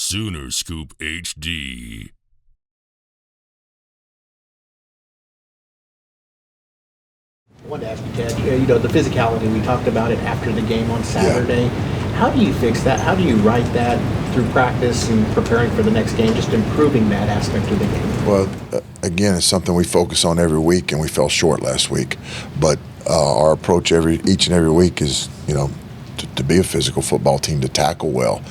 Sooner Scoop HD. I wanted to ask you, Ted, the physicality, we talked about it after the game on Saturday. Yeah. How do you fix that? How do you right that through practice and preparing for the next game, just improving that aspect of the game? Well, again, it's something we focus on every week, and we fell short last week. But our approach each and every week is, to be a physical football team, to tackle well,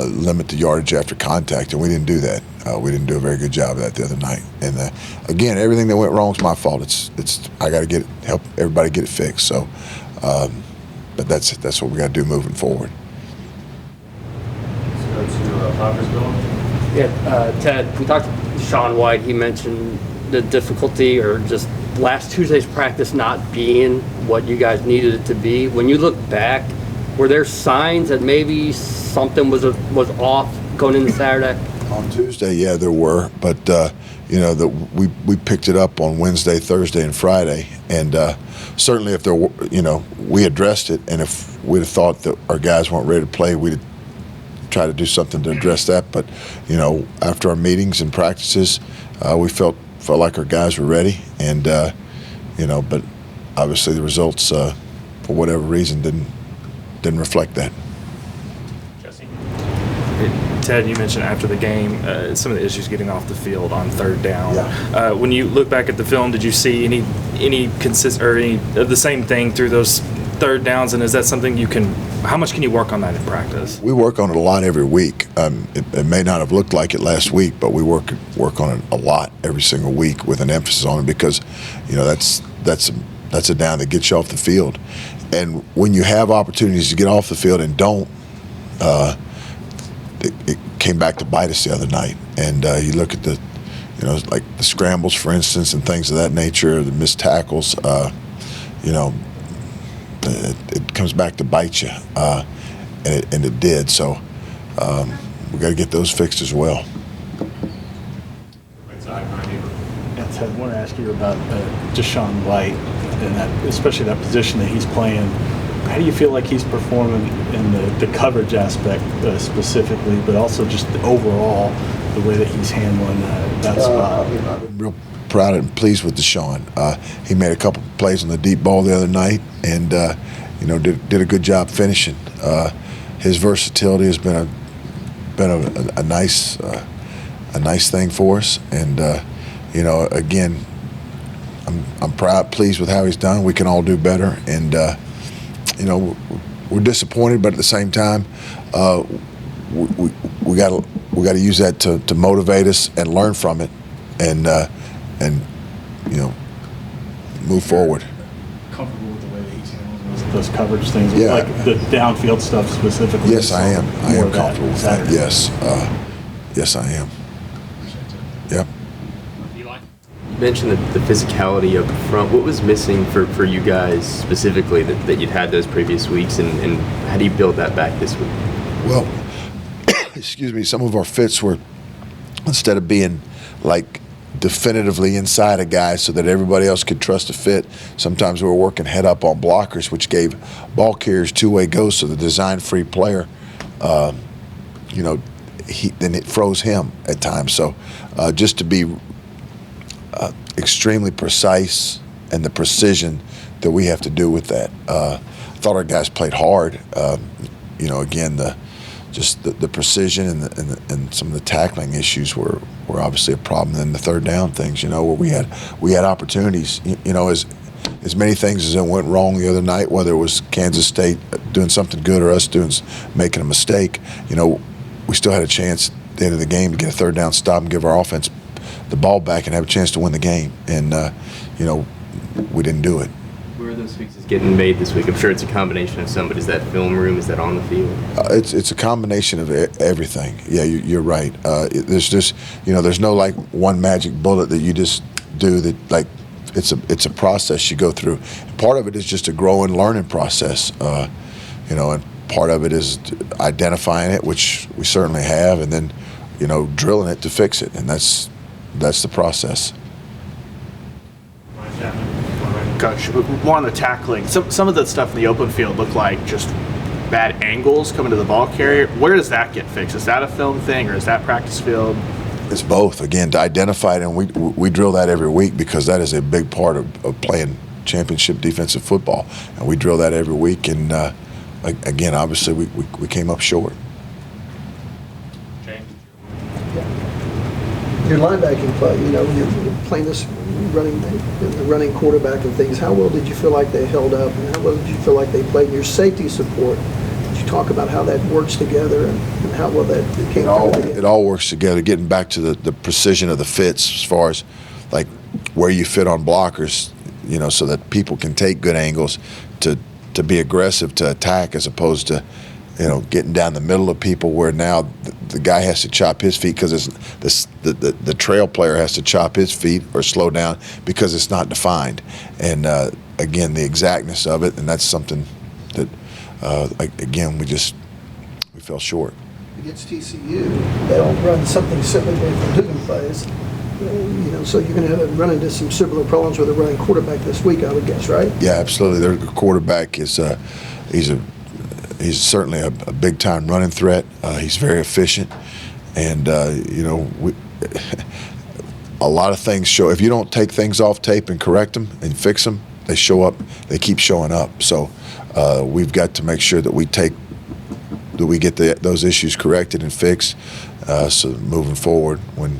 limit the yardage after contact, and we didn't do that. We didn't do a very good job of that the other night. And again, everything that went wrong is my fault. I got to help everybody get it fixed. So, but that's what we got to do moving forward. Let's go to Poppersville. Yeah, Ted, we talked to Sean White. He mentioned the difficulty or just last Tuesday's practice not being what you guys needed it to be. When you look back, were there signs that maybe something was off going into Saturday? On Tuesday, yeah, there were, but we picked it up on Wednesday, Thursday, and Friday, and certainly if there were, we addressed it, and if we'd have thought that our guys weren't ready to play, we'd try to do something to address that. But after our meetings and practices, we felt like our guys were ready, and but obviously the results, for whatever reason, didn't reflect that. Jesse. Ted, you mentioned after the game some of the issues getting off the field on third down. Yeah. When you look back at the film, did you see any any of the same thing through those third downs? And is that something how much can you work on that in practice? We work on it a lot every week. It may not have looked like it last week, but we work on it a lot every single week with an emphasis on it because, that's a down that gets you off the field. And when you have opportunities to get off the field and don't, it came back to bite us the other night. And you look at like the scrambles, for instance, and things of that nature, the missed tackles, it comes back to bite you, and it did. So we got to get those fixed as well. Ted, I want to ask you about Deshaun White and especially that position that he's playing. How do you feel like he's performing in the coverage aspect specifically, but also just overall the way that he's handling that spot? I've been real proud and pleased with Deshaun. He made a couple plays on the deep ball the other night, and did a good job finishing. His versatility has been a nice thing for us, and again, I'm pleased with how he's done. We can all do better, and we're disappointed, but at the same time, we got to use that to motivate us and learn from it, and move forward. Comfortable with the way that he's handling those coverage things, yeah. Like the downfield stuff specifically. Yes, I am. I am comfortable with that. Yes, yes, I am. Yep. You mentioned the physicality up front. What was missing for you guys specifically that you'd had those previous weeks, and how do you build that back this week? Well, excuse me, some of our fits were, instead of being like definitively inside a guy so that everybody else could trust a fit, sometimes we were working head up on blockers, which gave ball carriers two-way goes, so the design-free player, then it froze him at times. So just to be extremely precise and the precision that we have to do with that. I thought our guys played hard. Again, the precision and some of the tackling issues were obviously a problem. Then the third down things, where we had opportunities. As many things as that went wrong the other night, whether it was Kansas State doing something good or us making a mistake. We still had a chance at the end of the game to get a third down stop and give our offense the ball back and have a chance to win the game, and we didn't do it. Where are those fixes getting made this week? I'm sure it's a combination of some, but is that film room? Is that on the field? It's a combination of everything. Yeah, you're right. There's just there's no like one magic bullet that you just do that like it's a process you go through. Part of it is just a grow and learning process, and part of it is identifying it, which we certainly have, and then drilling it to fix it, and that's the process. Coach, more on the tackling. Some of the stuff in the open field looked like just bad angles coming to the ball carrier. Where does that get fixed? Is that a film thing or is that practice field? It's both. Again, to identify it, and we drill that every week because that is a big part of playing championship defensive football, and we drill that every week. And again, obviously, we came up short. James? Your linebacking play, you're playing this running quarterback and things. How well did you feel like they held up, and how well did you feel like they played? Your safety support, did you talk about how that works together and how well that came together? It all works together. Getting back to the precision of the fits as far as like where you fit on blockers, so that people can take good angles to be aggressive, to attack, as opposed to getting down the middle of people where now the guy has to chop his feet because the trail player has to chop his feet or slow down because it's not defined. And again, the exactness of it, and that's something that again we fell short. Against TCU, they'll run something similar from Dugan plays. So you're going to run into some similar problems with a running quarterback this week, I would guess, right? Yeah, absolutely. Their quarterback is he's certainly a big time running threat. He's very efficient, and a lot of things show. If you don't take things off tape and correct them and fix them, they show up. They keep showing up. So we've got to make sure that we get those issues corrected and fixed. So moving forward, when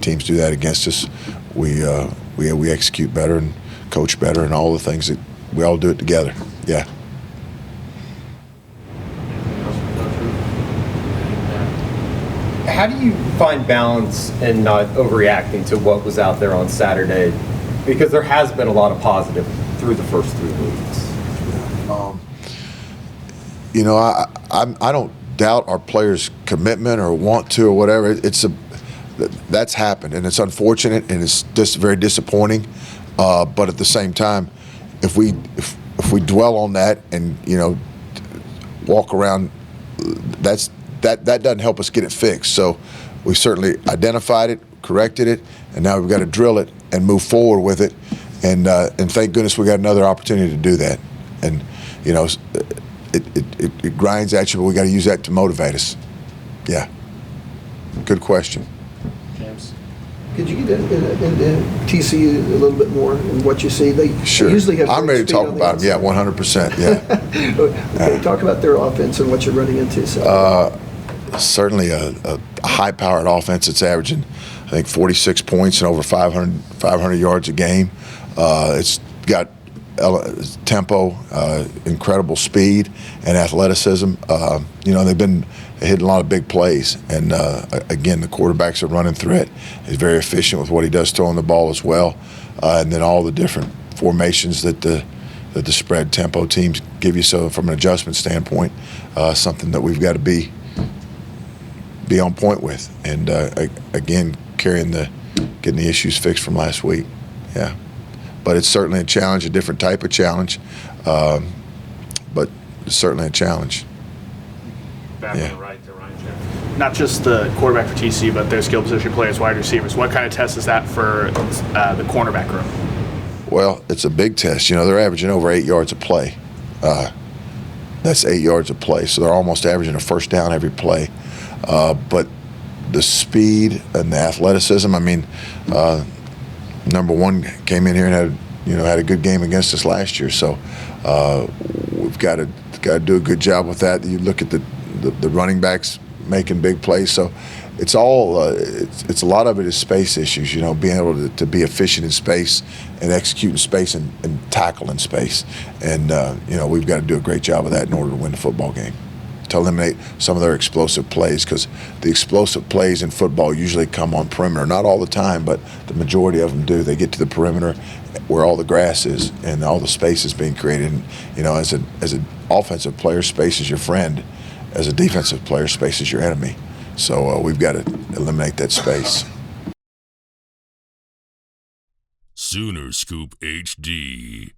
teams do that against us, we execute better and coach better and all the things that we all do it together. Yeah. How do you find balance and not overreacting to what was out there on Saturday? Because there has been a lot of positive through the first 3 weeks. I don't doubt our players' commitment or want to or whatever. That's happened, and it's unfortunate, and it's just very disappointing. But at the same time, if we dwell on that and walk around, that doesn't help us get it fixed. So we certainly identified it, corrected it, and now we've got to drill it and move forward with it. And thank goodness we got another opportunity to do that. And it grinds at you, but we got to use that to motivate us. Yeah. Good question. James? Could you get into TCU a little bit more and what you see? They Sure. usually have I'm great ready to speed talk on the about them. Yeah, inside. 100%. Yeah. Okay, talk about their offense and what you're running into. So. Certainly a high-powered offense that's averaging, I think, 46 points and over 500 yards a game. It's got tempo, incredible speed, and athleticism. They've been hitting a lot of big plays. And, again, the quarterback's a running threat. He's very efficient with what he does throwing the ball as well. And then all the different formations that the spread tempo teams give you. So from an adjustment standpoint, something that we've got to be on point with, and again getting the issues fixed from last week. Yeah, but it's certainly a challenge, a different type of challenge, but it's certainly a challenge. Back Yeah. on the right to Ryan Jeff. Not just the quarterback for TCU, but their skill position players, wide receivers. What kind of test is that for the cornerback room? Well, it's a big test. They're averaging over 8 yards a play. That's 8 yards a play, so they're almost averaging a first down every play. But the speed and the athleticism, number one came in here and had a good game against us last year. So we've got to do a good job with that. You look at the running backs making big plays. So it's all it's a lot of it is space issues. Being able to be efficient in space and execute in space and tackle in space. And we've got to do a great job of that in order to win the football game. To eliminate some of their explosive plays, because the explosive plays in football usually come on perimeter. Not all the time, but the majority of them do. They get to the perimeter where all the grass is and all the space is being created. And, as an offensive player, space is your friend. As a defensive player, space is your enemy. So we've got to eliminate that space. Sooner Scoop HD.